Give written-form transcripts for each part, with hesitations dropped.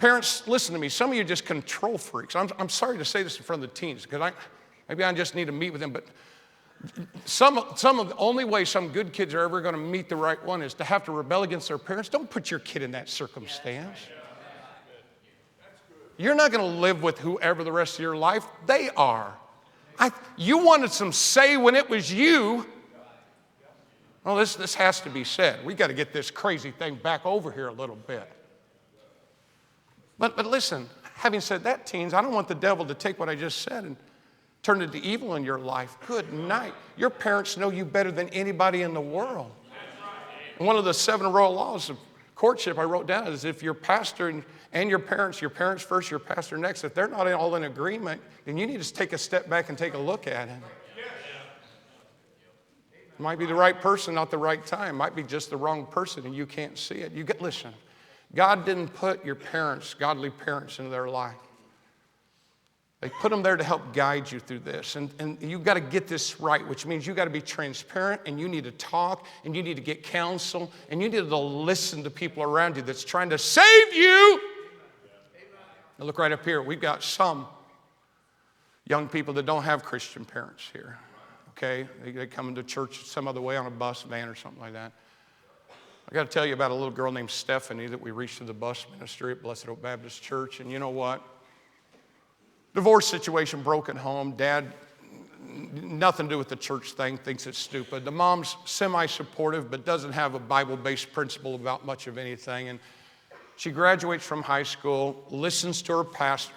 Parents, listen to me. Some of you are just control freaks. I'm sorry to say this in front of the teens, because maybe I just need to meet with them, but some of the only way some good kids are ever going to meet the right one is to have to rebel against their parents. Don't put your kid in that circumstance. You're not going to live with whoever the rest of your life. They are. You wanted some say when it was you. Well, this has to be said. We got to get this crazy thing back over here a little bit. But listen, having said that, teens, I don't want the devil to take what I just said and turn it to evil in your life. Good night. Your parents know you better than anybody in the world. And one of the 7 royal laws of courtship I wrote down is if your pastor and your parents first, your pastor next, if they're not all in agreement, then you need to take a step back and take a look at it. It might be the right person, not the right time. It might be just the wrong person and you can't see it. Listen, God didn't put your parents, godly parents, into their life. They put them there to help guide you through this. And you've got to get this right, which means you've got to be transparent, and you need to talk, and you need to get counsel, and you need to listen to people around you that's trying to save you. Now look right up here. We've got some young people that don't have Christian parents here. Okay? They come into church some other way on a bus, van, or something like that. I got to tell you about a little girl named Stephanie that we reached through the bus ministry at Blessed Hope Baptist Church. And you know what? Divorce situation, broken home. Dad, nothing to do with the church thing, thinks it's stupid. The mom's semi-supportive, but doesn't have a Bible-based principle about much of anything. And she graduates from high school, listens to her pastor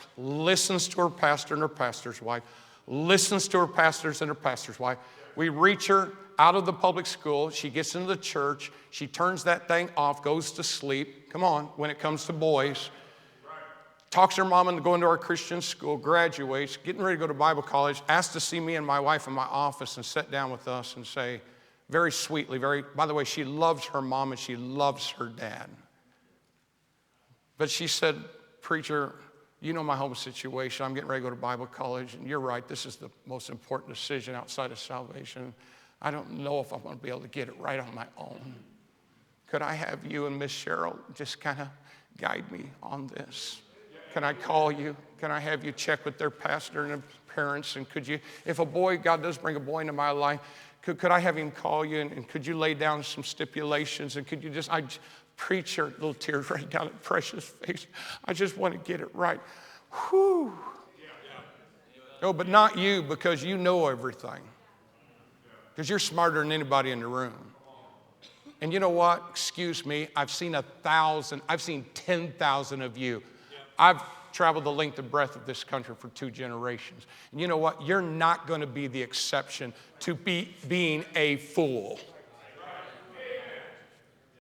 and her pastor's wife, listens to her pastors and her pastor's wife. We reach her out of the public school. She gets into the church. She turns that thing off, goes to sleep. Come on, when it comes to boys. Talks to her mom into going to our Christian school, graduates, getting ready to go to Bible college, asked to see me and my wife in my office and sit down with us and say, very sweetly, by the way, she loves her mom and she loves her dad. But she said, preacher, you know my home situation. I'm getting ready to go to Bible college, and you're right, this is the most important decision outside of salvation. I don't know if I'm going to be able to get it right on my own. Could I have you and Miss Cheryl just kind of guide me on this? Can I call you? Can I have you check with their pastor and their parents? And could you, if God does bring a boy into my life, could I have him call you? And could you lay down some stipulations? And could you preacher, little tears right down at Precious' face. I just want to get it right. Whew. Oh, but not you, because you know everything. Because you're smarter than anybody in the room. And you know what? Excuse me, I've seen 10,000 of you. I've traveled the length and breadth of this country for 2 generations. And you know what? You're not going to be the exception to being a fool.